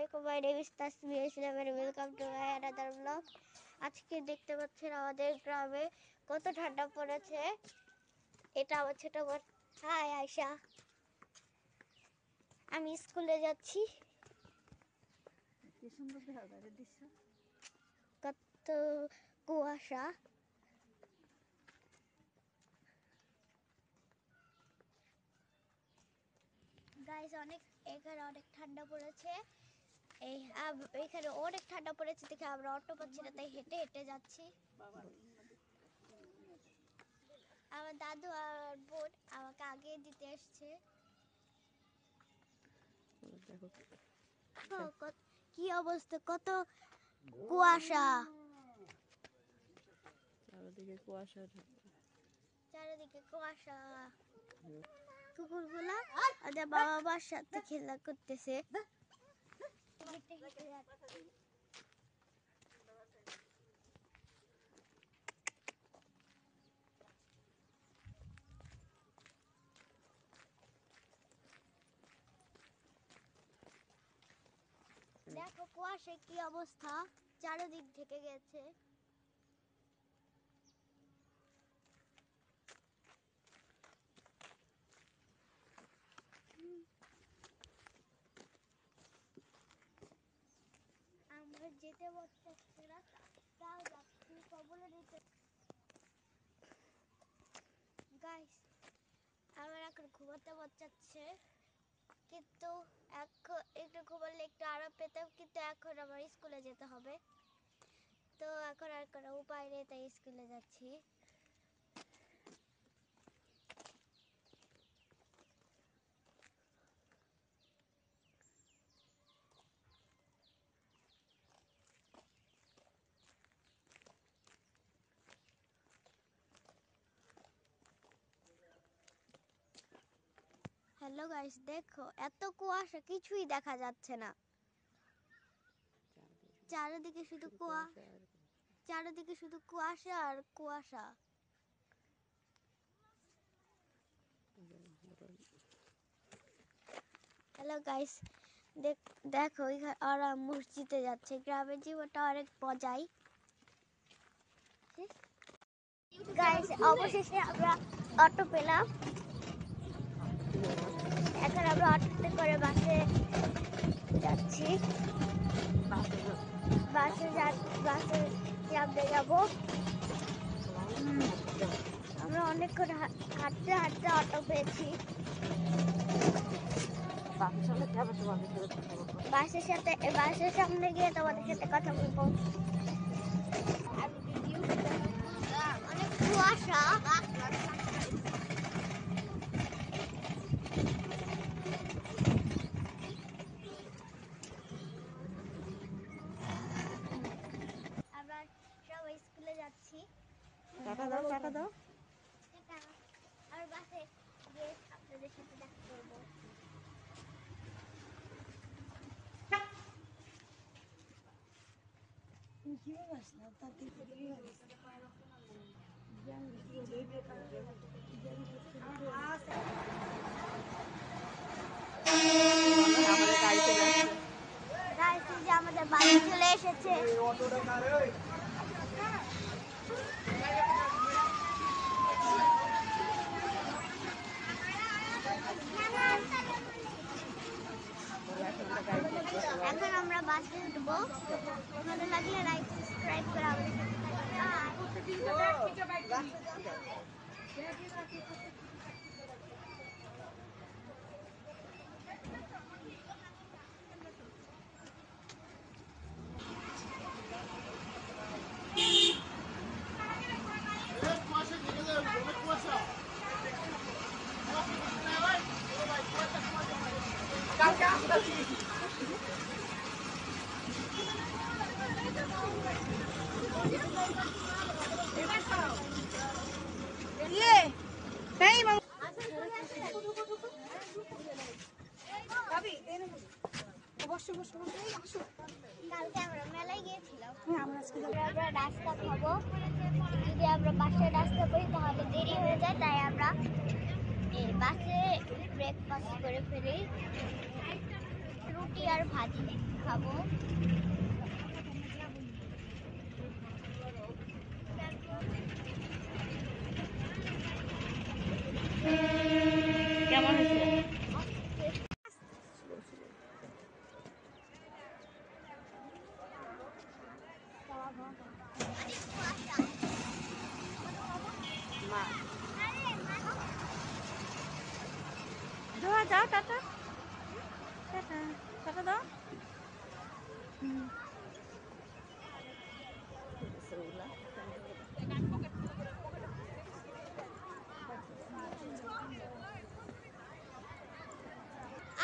আলাইকুম, my name is Tasmiya Islam and welcome to my another blog. আজকে দেখতে পাচ্ছেন আমাদের গ্রামে কত ঠান্ডা পড়েছে। এটা আমার ছোট বোন। হাই আয়শা, আমি স্কুলে যাচ্ছি। কি সুন্দর দেখা যায় দৃশ্য, কত কুয়াশা। গাইস এখানে অনেক ঠান্ডা পড়েছে। এখানে অনেক ঠান্ডা পড়েছে দেখে আমরা অটো পাচ্ছি না, তাই হেঁটে হেঁটে যাচ্ছি। আমার দাদু আর বোন আমাকে আগে দিতে এসছে। কি অবস্থা, কত কুয়াশা, চারিদিকে কুয়াশা। কুকুরগুলা ওদের বাবা মার সাথে খেলা করতেছে। দেখো কুয়াশায় কি অবস্থা, চারিদিক ঢেকে গেছে। আমরা যেতে পারছি না, তাও যাচ্ছি কবলে নিতে। গাইস, আমার এখন ঘুমাতে চাচ্ছে, কিন্তু একটু ঘুমালে একটু আরাম পেতাম, কিন্তু এখন আমার স্কুলে যেতে হবে। তো এখন আর কোনো উপায় নেই, তাই স্কুলে যাচ্ছি। হ্যালো গাইস, দেখো এত কুয়াশা, কিছুই দেখা যাচ্ছে না। চারিদিকে শুধু কুয়াশা আর কুয়াশা। হ্যালো গাইস, দেখো ওরা মসজিদে যাচ্ছে। গ্রামের জীবনটা অনেক মজাই। গাইস, অবশেষে আমরা অটো পেলাম। এখন আমরা অটোতে করে বাসে যাচ্ছি। বাসে চাপতে যাব। আমরা অনেকক্ষণ হাঁটতে হাঁটতে অটো পেয়েছি। বাসের সামনে গিয়ে তোমাদের সাথে কথা বলবো। অনেক কুয়াশা। আমরা সবাই স্কুলে যাচ্ছি। টাকা দাও, টাকা দাও। আর বাসে গিয়ে আপনাদের সাথে দেখা করবো। আমাদের বাড়ি চলে এসেছে। এখন আমরা বাসে উঠবো। ভালো লাগলে লাইক সাবস্ক্রাইব করে আমাদের সাথে কালকে আমরা মেলায় গিয়েছিলাম। আমরা রাস্তা খাবো। যদি আমরা বাসে রাস্তা করি তাহলে দেরি হয়ে যায়, তাই আমরা বাসে ব্রেকফাস্ট করে ফেলি, রুটি আর ভাজি। খাবো। কেমন হয়েছে? মা যাও টাটা টাটা টাটা দাও।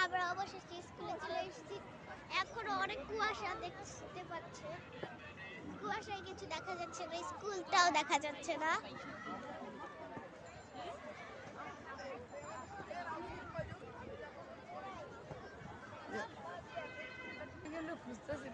আমরা অবশেষে স্কুলে চলে এসেছি। এখনো অনেক কুয়াশা দেখতে পাচ্ছে, কুয়াশায় কিছু দেখা যাচ্ছে না, স্কুলটাও দেখা যাচ্ছে না। খুঁজতেছি